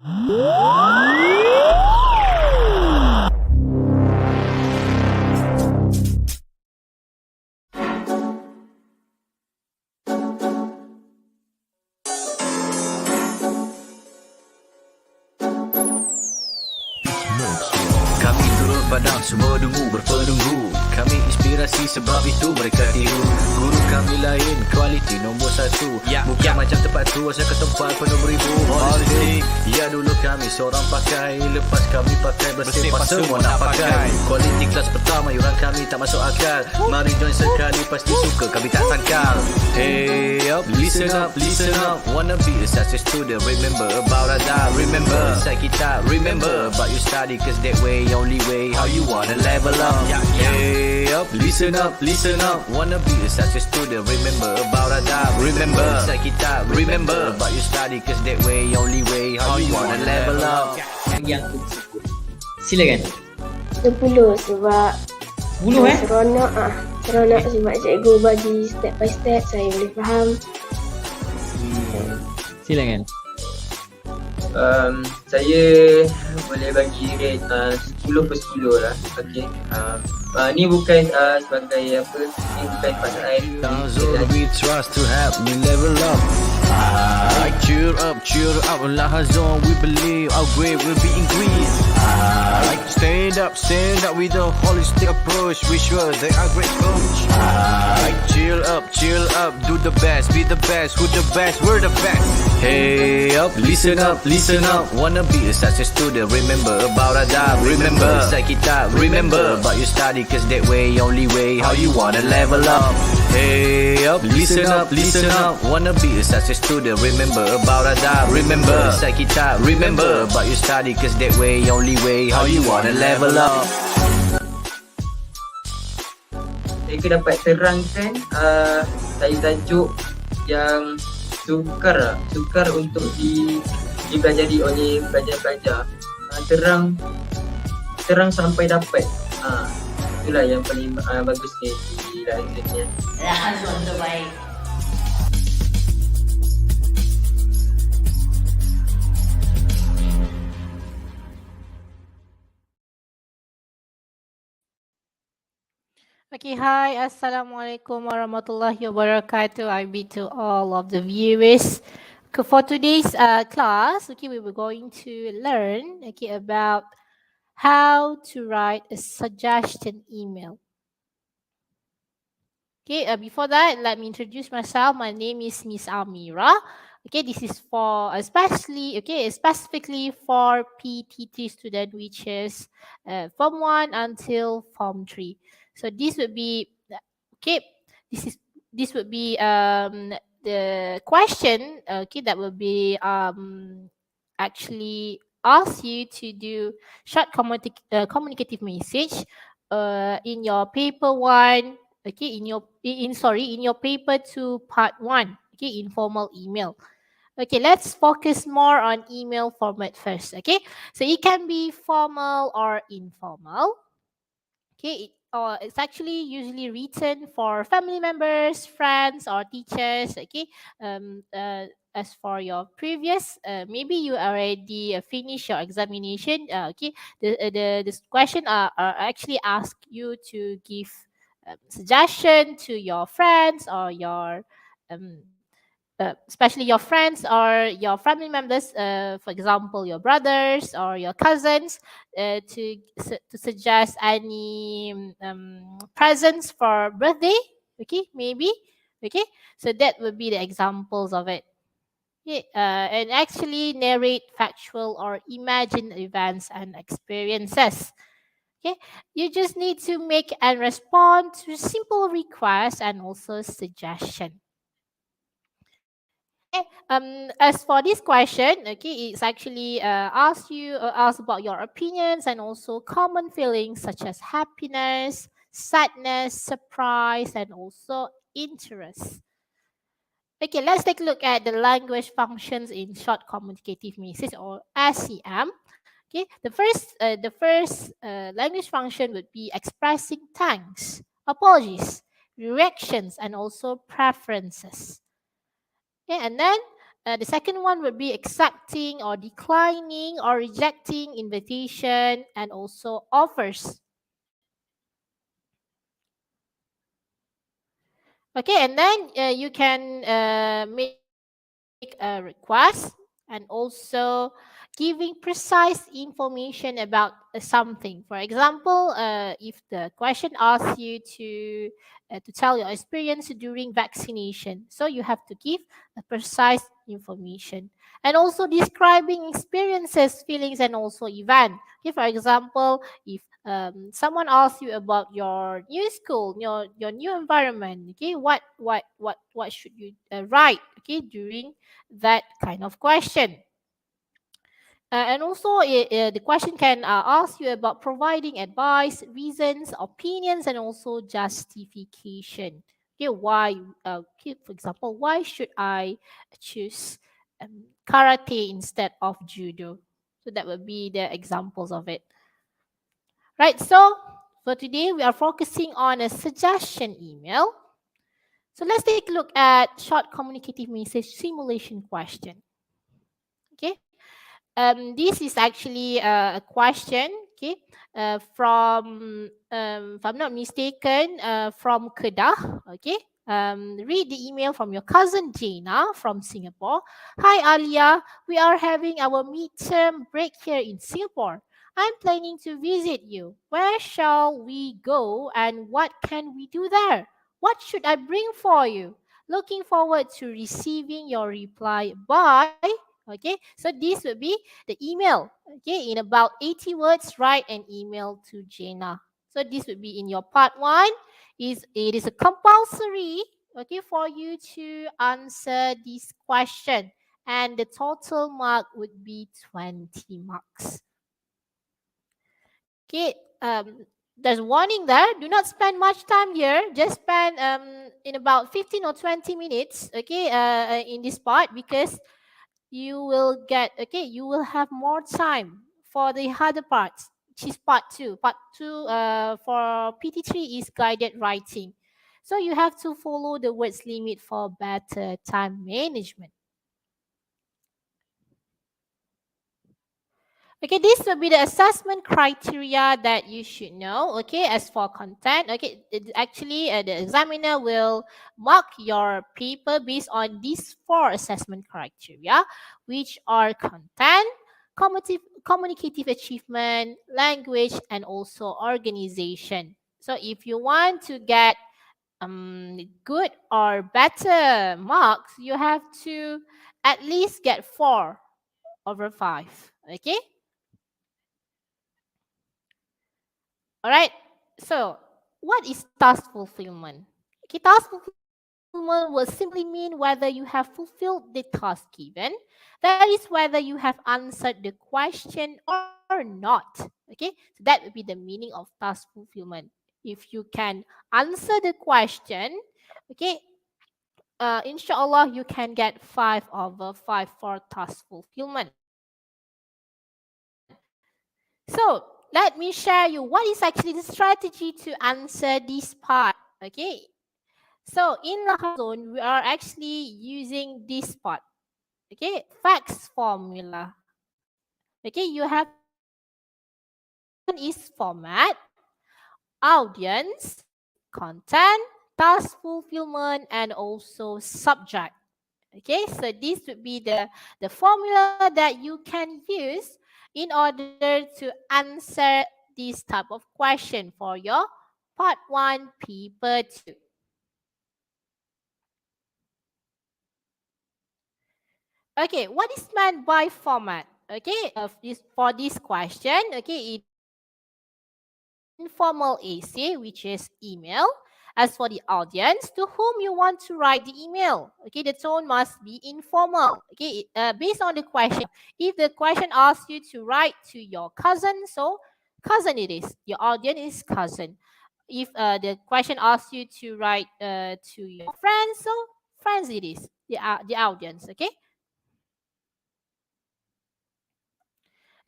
Kami turut padang, semua dungu berpenunggu. Kami inspirasi sebab itu mereka tiru. Guru kami lain, kualiti nombor 1. Bukan macam tempat tu, asal ke tempat penuh beribu politik. Ya dulu kami seorang pakai, lepas kami pakai bersih pas semua nak pakai. Kualiti kelas pertama, yuran kami tak masuk akal. Mari join sekali, pasti suka kami tak sangkal. Hey up, listen up, listen up. Wanna be a success student, remember about Radar. Remember, inside kita, remember about you study, cause that way, only way, how you wanna level up. Hey up, listen up, listen up. Wanna be a success student, remember about Radar. Remember, inside kita, remember about you study, cause that way, only way, how you wanna level up. Yang tersebut. Silakan. 10 sebab 10 seronok seronok sebab cikgu bagi step by step, saya boleh faham. Silakan. Saya boleh bagi rate 10 per 10 lah. Okay. Ni bukan sebagai apa, ni bukan pasangan. We trust to help me level up. Cheer up, Lahazon, we believe our grade will be increased. Stand up with a holistic approach. We sure they are great coach. Chill up, do the best, be the best, who the best, we're the best. Hey up, listen up. Wanna be a success student, remember about Radar. Remember, inside kita, remember about your study, cause that way, only way, how you wanna level up. Hey up, listen up. Wanna be a success student, remember about Radar. Remember, inside kita, remember about your study, cause that way, only way, how you wanna level up. Saya dapat terangkan tajuk yang sukar untuk dipelajari oleh pelajar-pelajar. Terang sampai dapat. Itulah yang paling bagus di dalam ni. Rahazon terbaik. Okay, hi, Assalamualaikum warahmatullahi wabarakatuh. I be to all of the viewers. Okay, for today's class, we were going to learn about how to write a suggestion email. Okay, before that, let me introduce myself. My name is Miss Amira. Okay, this is for specifically for PT3 student, which is Form 1 until Form 3. So this would be this would be the question that will be actually ask you to do short communicative message in your paper 1, in your paper 2 part 1, informal email. Okay, let's focus more on email format first. Okay, so it can be formal or informal. Okay, it's actually usually written for family members, friends, or teachers. Okay, as for your previous, maybe you already finished your examination. This question are actually ask you to give suggestion to your friends or your especially your friends or your family members, for example, your brothers or your cousins, to suggest any presents for birthday. Okay, maybe. Okay, so that would be the examples of it. Okay, and actually narrate factual or imagined events and experiences. Okay, you just need to make and respond to simple requests and also suggestion. As for this question, it's actually ask about your opinions and also common feelings such as happiness, sadness, surprise, and also interest. Okay, let's take a look at the language functions in short communicative message, or SCM. Okay, the first language function would be expressing thanks, apologies, reactions, and also preferences. Okay, and then The second one would be accepting or declining or rejecting invitation and also offers. Okay, and then you can make a request and also giving precise information about something. For example, if the question asks you to tell your experience during vaccination, so you have to give a precise information and also describing experiences, feelings, and also event. Okay, for example, if someone asks you about your new school, your new environment, okay, what should you write, okay, during that kind of question. And also, the question can ask you about providing advice, reasons, opinions, and also justification. Okay, why? Okay, for example, why should I choose karate instead of judo? So that would be the examples of it. Right. So for today, we are focusing on a suggestion email. So let's take a look at short communicative message simulation question. Okay. This is actually a question, okay, from, if I'm not mistaken, from Kedah, okay. Read the email from your cousin Jana from Singapore. Hi Alia, we are having our midterm break here in Singapore. I'm planning to visit you. Where shall we go and what can we do there? What should I bring for you? Looking forward to receiving your reply. Bye. Okay, so this would be the email. Okay, in about 80 words, write an email to Jana. So this would be in your part one. It is a compulsory, okay, for you to answer this question, and the total mark would be 20 marks. Okay, there's warning there. Do not spend much time here. Just spend in about 15 or 20 minutes, okay, in this part, because you will have more time for the other parts, which is part two for PT3 is guided writing, so you have to follow the words limit for better time management. Okay, this will be the assessment criteria that you should know. Okay, as for content, okay, actually the examiner will mark your paper based on these four assessment criteria, which are content, communicative achievement, language, and also organization. So if you want to get good or better marks, you have to at least get 4/5. Okay. All right. So, what is task fulfillment? Okay, task fulfillment will simply mean whether you have fulfilled the task given. That is whether you have answered the question or not. Okay, so that would be the meaning of task fulfillment. If you can answer the question, okay, inshallah you can get 5/5 for task fulfillment. So let me share you what is actually the strategy to answer this part. Okay. So in Lahar Zone, we are actually using this part. Okay, facts formula. Okay, you have to answer this part. One is format, audience, content, task fulfillment, and also subject. Okay, so this would be the formula that you can use in order to answer this type of question for your part 1 paper 2. Okay, what is meant by format? Okay, for this question, okay, it is informal essay, which is email. As for the audience, to whom you want to write the email, okay, the tone must be informal. Okay, based on the question, if the question asks you to write to your cousin, so cousin it is. Your audience is cousin. If the question asks you to write to your friends, so friends it is. The audience. Okay.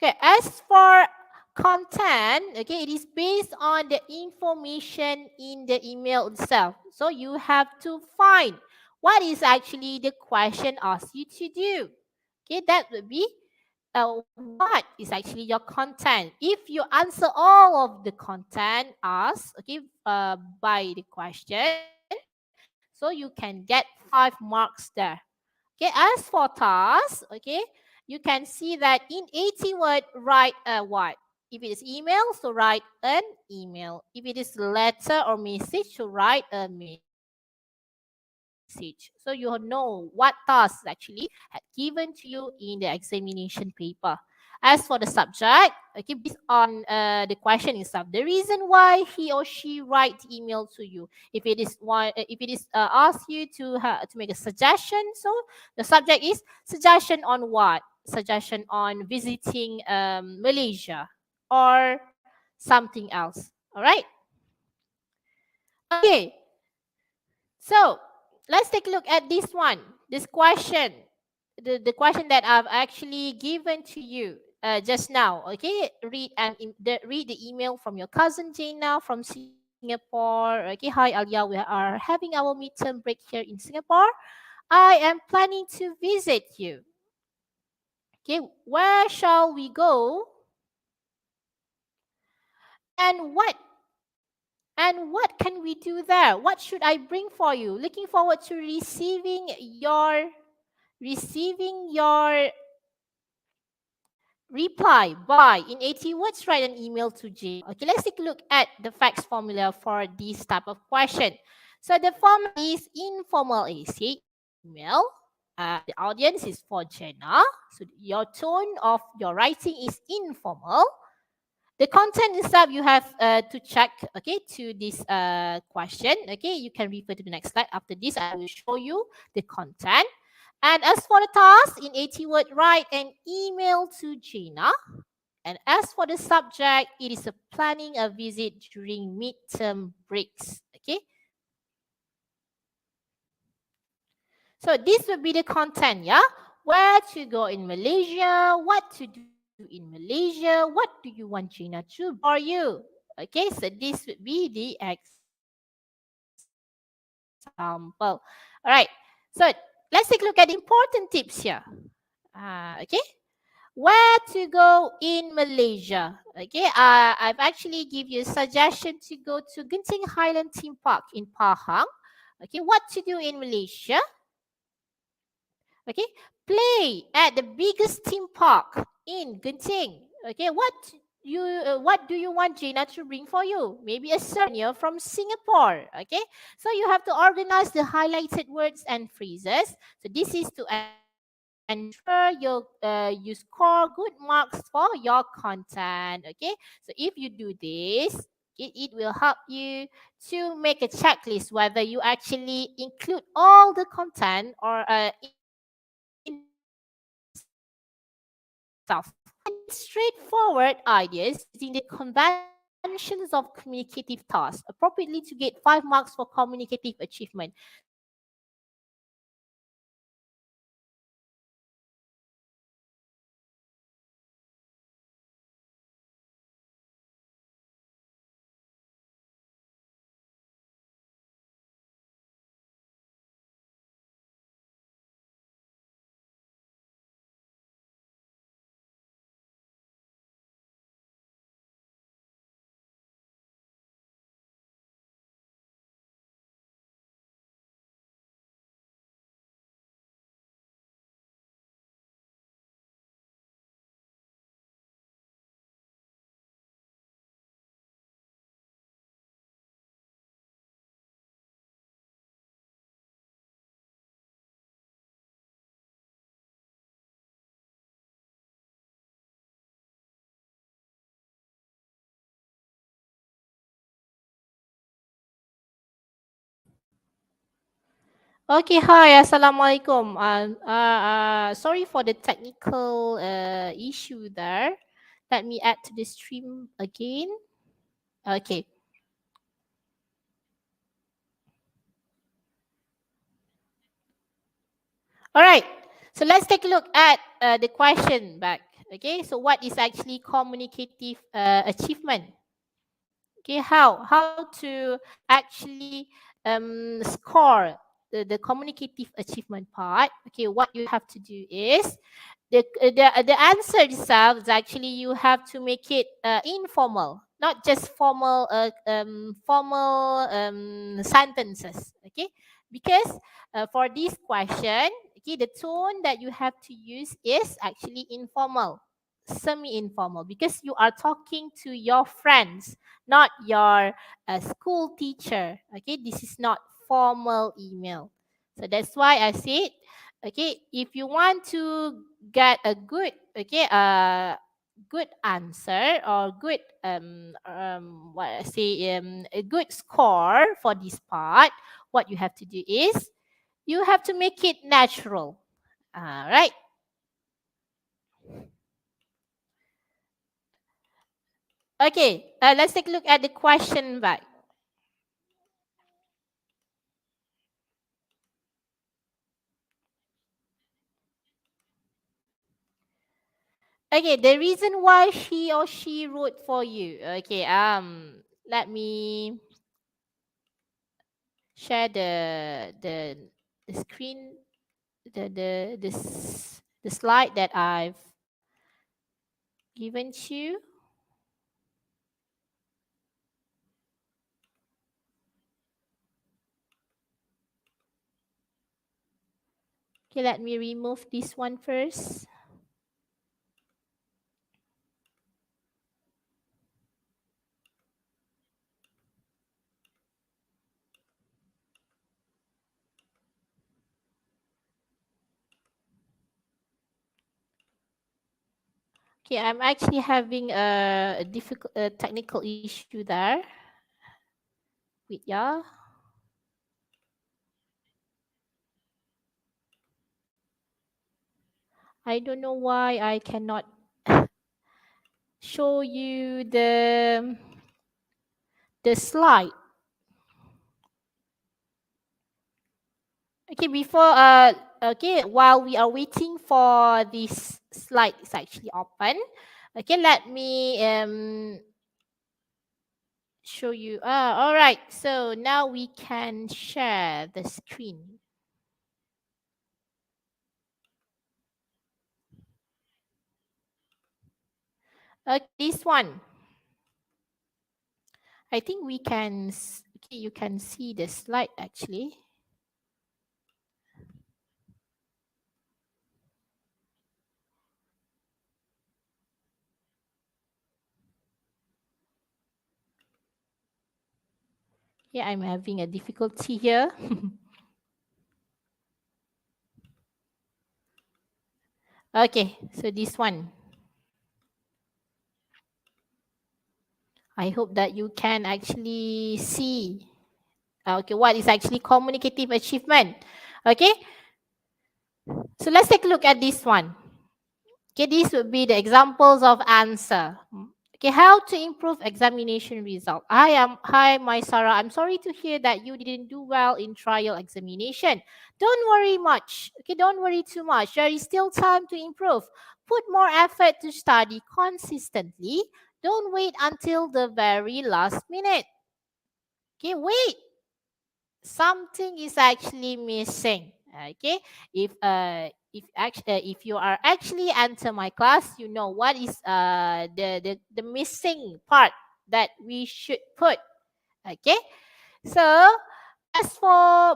Okay, as for content, okay, it is based on the information in the email itself. So you have to find what is actually the question asks you to do. Okay, that would be what is actually your content. If you answer all of the content asked, okay, by the question, so you can get 5 marks there. Okay, as for task, okay, you can see that in 80 word, write a what? If it is email, so write an email. If it is letter or message, so write a message. So you know what tasks actually had given to you in the examination paper. As for the subject, okay, based on the question itself, the reason why he or she write email to you. If it is ask you to make a suggestion, so the subject is suggestion on what? Suggestion on visiting Malaysia or something else. All right. Okay. So let's take a look at this one. This question, the question that I've actually given to you just now. Okay, read the email from your cousin Jana from Singapore. Okay, hi Alia, we are having our midterm break here in Singapore. I am planning to visit you. Okay, where shall we go? And what can we do there? What should I bring for you? Looking forward to receiving your reply by in 80 words. Write an email to Jane. Okay, let's take a look at the facts formula for this type of question. So the formula is informal essay email. The audience is for Jenna. So your tone of your writing is informal. The content itself you have to check, okay, to this question. Okay, you can refer to the next slide. After this, I will show you the content. And as for the task, in 80 word, write an email to Gina. And as for the subject, it is a planning a visit during midterm breaks. Okay. So this will be the content, yeah? Where to go in Malaysia, what to do in Malaysia, what do you want Gina to bring for you? Okay, so this would be the example. All right, so let's take a look at the important tips here. Okay, where to go in Malaysia? Okay, I've actually give you a suggestion to go to Genting Highland Theme Park in Pahang. Okay, what to do in Malaysia? Okay, play at the biggest theme park in Genting. Okay, what do you want Gina to bring for you? Maybe a souvenir from Singapore. Okay, so you have to organize the highlighted words and phrases. So this is to ensure you score good marks for your content. Okay, so if you do this, it will help you to make a checklist whether you actually include all the content or in the question itself. Communicate straightforward ideas using the conventions of communicative tasks appropriately to get 5 marks for communicative achievement. So this is to ensure Okay, hi, Assalamualaikum. Sorry for the technical issue there. Let me add to the stream again. Okay. All right. So let's take a look at the question back. Okay. So what is actually communicative achievement? Okay. How to actually score the communicative achievement part, okay, what you have to do is the answer itself is actually you have to make it informal, not just formal sentences. Okay, because for this question, okay, the tone that you have to use is actually informal, semi-informal, because you are talking to your friends, not your school teacher. Okay, this is not formal email. So that's why I said, okay, if you want to get a good, okay, good answer or good what I say a good score for this part, what you have to do is you have to make it natural. All right. Okay, let's take a look at the question back. Okay, the reason why he or she wrote for you. Okay, let me share the screen, the slide that I've given to you. Okay, let me remove this one first. Okay, I'm actually having a difficult technical issue there with y'all. I don't know why I cannot show you the slide. Okay, before okay, while we are waiting for this slide is actually open, okay, let me show you. All right, so now we can share the screen. This one, I think we can okay, you can see the slide actually. Yeah, I'm having a difficulty here. Okay, so this one, I hope that you can actually see okay, what is actually communicative achievement. Okay, so let's take a look at this one. Okay, these would be the examples of answer. Okay, how to improve examination result. Hi, my Sarah. I'm sorry to hear that you didn't do well in trial examination. Don't worry much. Okay, don't worry too much. There is still time to improve. Put more effort to study consistently. Don't wait until the very last minute. Okay, wait. Something is actually missing. Okay, if you are actually enter my class, you know what is the missing part that we should put. Okay, so as for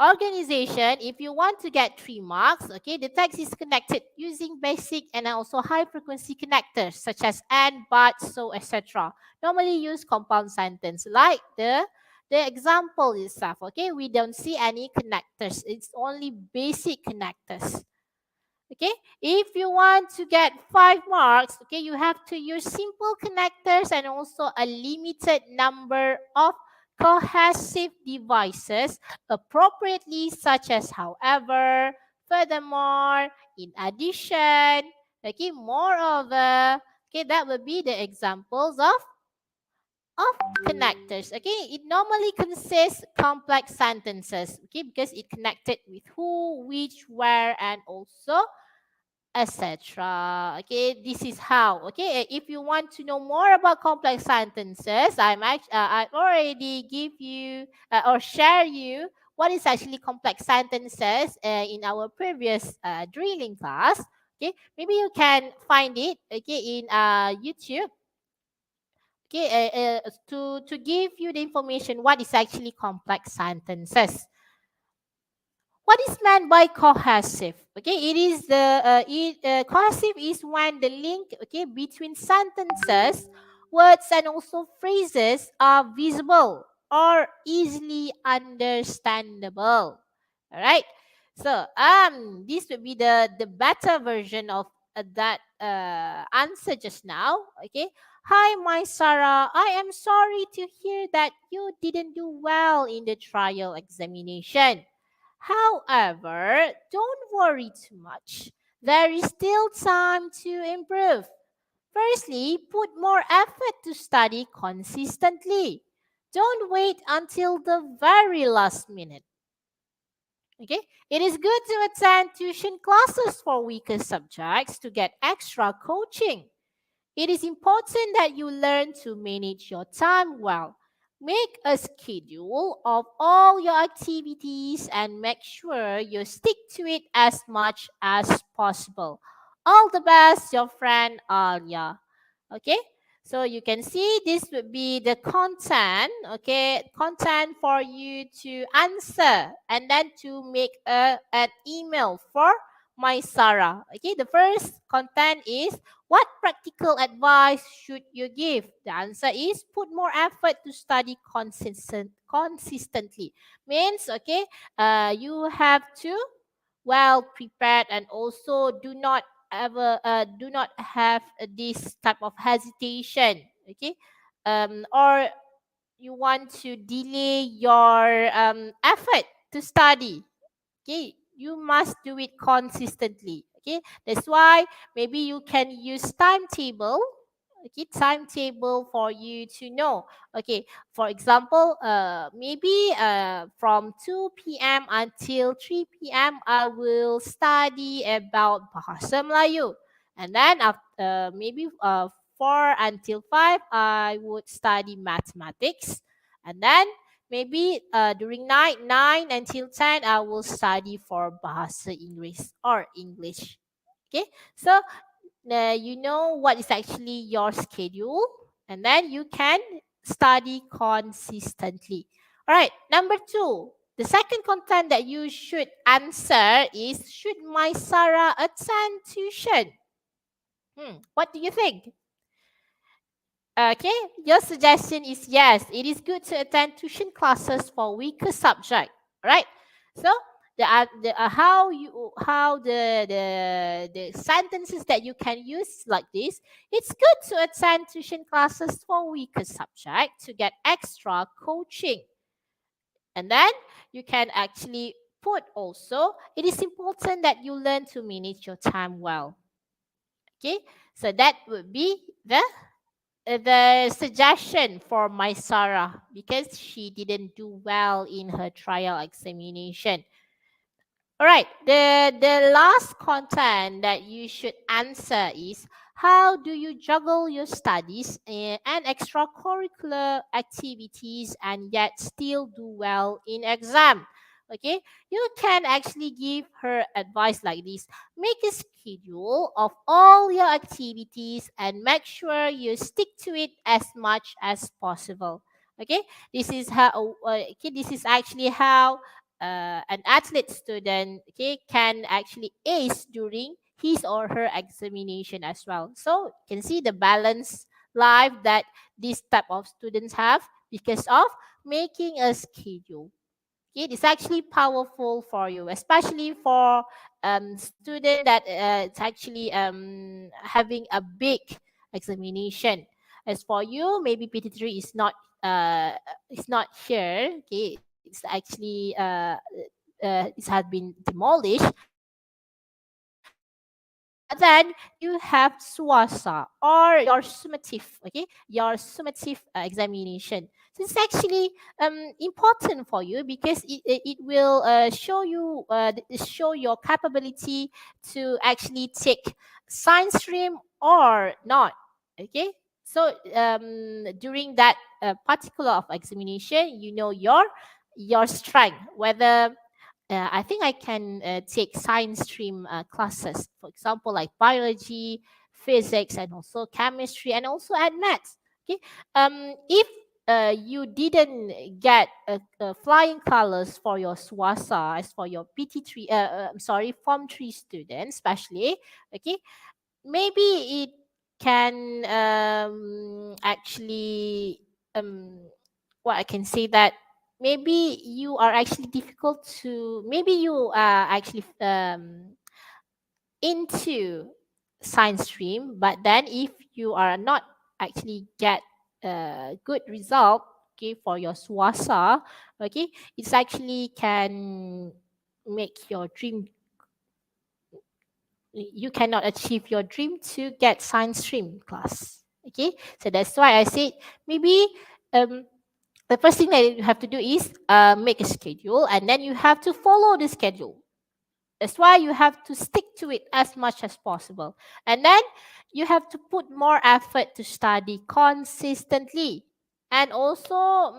organization, if you want to get 3 marks, okay, the text is connected using basic and also high frequency connectors such as and, but, so, etc. Normally use compound sentence like the example itself. Okay, we don't see any connectors. It's only basic connectors. Okay, if you want to get 5 marks, okay, you have to use simple connectors and also a limited number of cohesive devices appropriately, such as however, furthermore, in addition, okay, moreover. Okay, that would be the examples of connectors. Okay, it normally consists complex sentences. Okay, because it connected with who, which, where, and also etc. Okay, this is how. Okay, if you want to know more about complex sentences, I've already give you or share you what is actually complex sentences in our previous drilling class. Okay, maybe you can find it, okay, in YouTube. Okay, to give you the information what is actually complex sentences. What is meant by cohesive? Okay, it is cohesive is when the link, okay, between sentences, words, and also phrases are visible or easily understandable. All right. So this would be the better version of that answer just now. Okay. Hi, my Sarah. I am sorry to hear that you didn't do well in the trial examination. However, don't worry too much. There is still time to improve. Firstly, put more effort to study consistently. Don't wait until the very last minute. Okay? It is good to attend tuition classes for weaker subjects to get extra coaching. It is important that you learn to manage your time well. Make a schedule of all your activities and make sure you stick to it as much as possible. All the best, your friend Alia. Okay, so you can see this would be the content, okay, content for you to answer and then to make an email for my Sarah. Okay, the first content is, what practical advice should you give? The answer is, put more effort to study consistently. Means, okay, you have to well prepared and also do not have this type of hesitation. Okay, or you want to delay your effort to study. Okay, you must do it consistently. Okay, that's why maybe you can use timetable. Okay, timetable for you to know. Okay, for example, maybe from 2 p.m. until 3 p.m. I will study about Bahasa Melayu, and then after maybe 4 until 5 I would study mathematics, and then maybe during night 9 until 10 I will study for Bahasa Inggris or English. Okay, so you know what is actually your schedule, and then you can study consistently. All right, number two, the second content that you should answer is, should my Sarah attend tuition? What do you think? Okay, your suggestion is yes, it is good to attend tuition classes for weaker subject. Right? So how the sentences that you can use like this. It's good to attend tuition classes for weaker subject to get extra coaching. And then you can actually put also, it is important that you learn to manage your time well. Okay, so that would be the suggestion for my Sarah because she didn't do well in her trial examination. All right, the last content that you should answer is, how do you juggle your studies and extracurricular activities and yet still do well in exam? Okay, you can actually give her advice like this. Make a schedule of all your activities and make sure you stick to it as much as possible. Okay, this is how. This is actually how an athlete student, okay, can actually ace during his or her examination as well. So you can see the balanced life that this type of students have because of making a schedule. Okay, it's actually powerful for you, especially for student that it's actually having a big examination. As for you, maybe PT3 is not here. Okay, it's actually it has been demolished. But then you have SWASA or your summative, okay, your summative examination. So it's actually important for you because it will show your capability to actually take science stream or not. Okay, so during that particular of examination, you know your strength. Whether I think I can take science stream classes, for example, like biology, physics, and also chemistry, and also add maths. Okay, if you didn't get flying colors for your swasa as for your PT3, I'm sorry, Form 3 students, especially, okay, maybe it can actually what I can say that maybe you are actually difficult to, maybe you are actually into science stream, but then if you are not actually get a good result, okay, for your swasa, okay, it's actually can make your dream, you cannot achieve your dream to get science stream class. Okay, so that's why I said maybe the first thing that you have to do is make a schedule, and then you have to follow the schedule. That's why you have to stick to it as much as possible. And then you have to put more effort to study consistently. And also,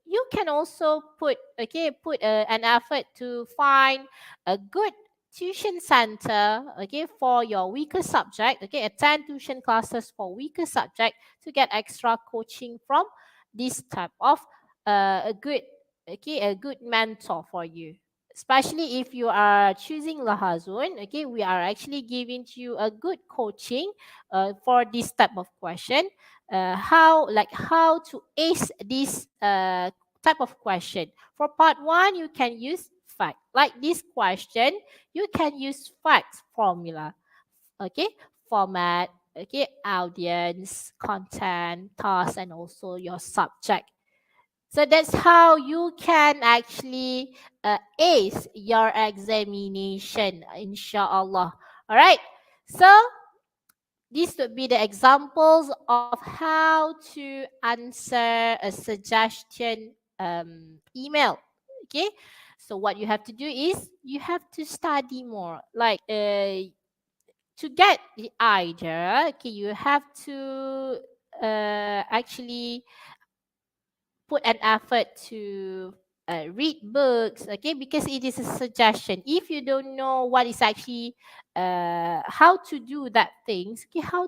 you can also put, okay, put an effort to find a good tuition center, okay, for your weaker subject, okay, attend tuition classes for weaker subject to get extra coaching from this type of a good, okay, a good mentor for you. Especially if you are choosing Lahazun, okay, we are actually giving you a good coaching for this type of question. How to ace this type of question. For part one, you can use fact. Like this question, you can use fact formula. Okay, format, okay, audience, content, task, and also your subject. So that's how you can actually ace your examination, inshallah. All right. So these would be the examples of how to answer a suggestion email. Okay. So what you have to do is you have to study more. Like to get the idea, okay, you have to actually put an effort to read books, okay, because it is a suggestion. If you don't know what is actually how to do that things, okay, how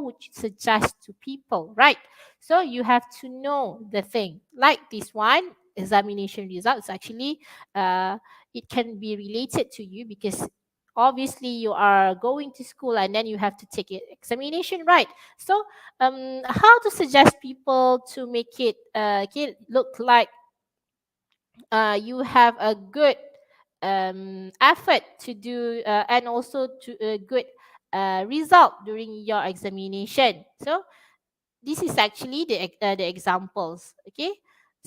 would you suggest to people, right? So you have to know the thing. Like this one, examination results, actually it can be related to you because obviously you are going to school and then you have to take an examination, right? So how to suggest people to make it look like you have a good effort to do and also to a good result during your examination. So this is actually the examples. Okay,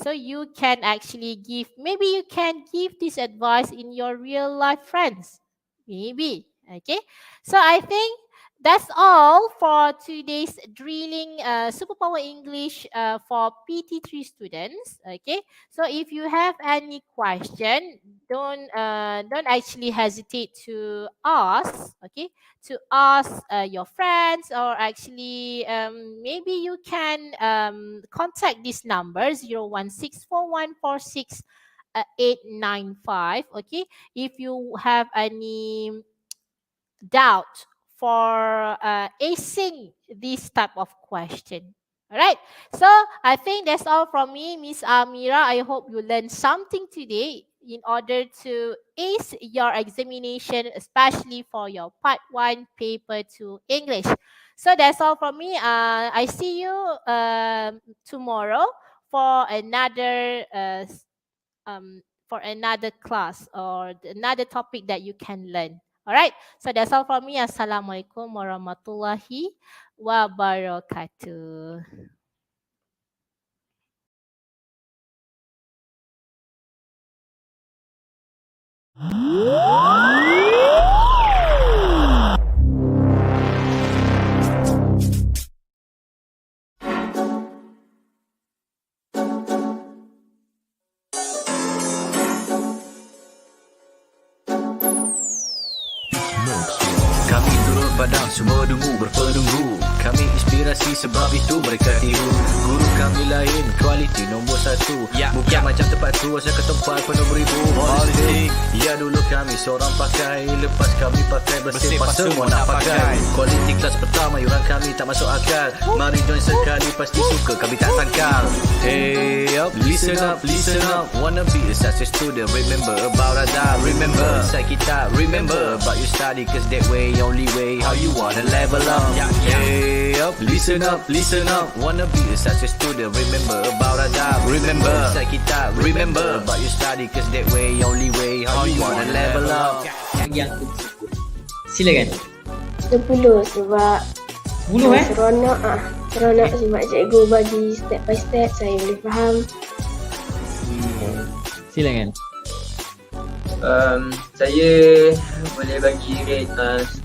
so you can actually give, maybe you can give this advice in your real life friends, maybe. Okay, so I think that's all for today's drilling superpower English for PT3 students. Okay, so if you have any question, don't actually hesitate to ask. Okay, to ask your friends, or actually maybe you can contact this number 0164146 895. Okay, if you have any doubt for acing this type of question. All right. So I think that's all from me, Miss Amira. I hope you learned something today in order to ace your examination, especially for your Part 1 Paper 2 English. So that's all from me. I see you tomorrow for another class or another topic that you can learn. All right. So that's all from me. Assalamualaikum warahmatullahi wabarakatuh. Kami turut padang, semua dungu berpenunggu. Kami inspirasi sebab itu mereka tiru. Guru kami lain, kualiti nombor 1. Bukan macam tempat tu, asal ke tempat penuh beribu politik. Ya dulu kami seorang pakai, lepas kami pakai bersepah semua nak pakai. Kualiti kelas pertama, yuran kami tak masuk akal. Mari join sekali, pasti suka kami tak sangkal. Hey up, listen up, listen up. Wanna be a success student, remember about adab. Remember, inside kita, remember about your study, cause that way, only way, how you wanna level up. Hey up, listen up, listen up. Wanna be a success student, remember about adab. Remember, inside kita, remember about your study, cause that way, only way, how you wanna level up. Bagi aku 10. Silakan. 10 sebab 10 seronok seronok sebab cikgu bagi step by step, saya boleh faham. Silakan. Saya boleh bagi rate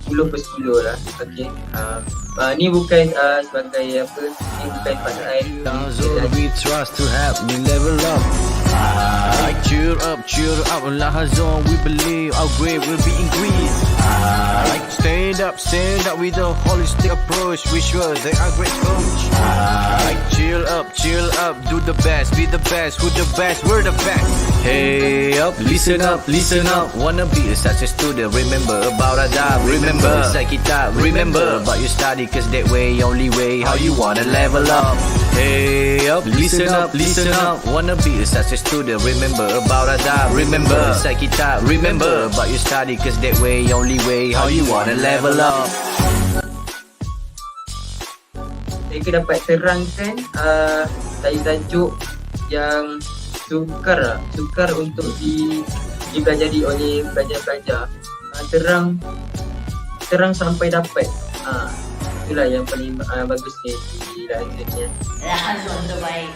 10 per 10 lah. Okay. Ni bukan sebagai apa, ni bukan pasal Zone we trust to help me level up. Cheer up, Lahazon, we believe our grade will be increased. Stand up with a holistic approach. We sure they are great coach. Chill up, do the best, be the best, who the best, we're the best. Hey up, listen up, wanna be a success student, remember about adab. Remember, inside kita, remember about your study, cause that way, only way, how you wanna level up. Hey up, listen up, wanna be a success student, remember about adab. Remember, inside kita, remember about your study, cause that way, only way, how you wanna level up. Saya dapat terangkan tajuk yang sukar untuk dipelajari oleh pelajar-pelajar. Terang sampai dapat. Itulah yang paling bagusnya di dalam ini. Lahazon terbaik.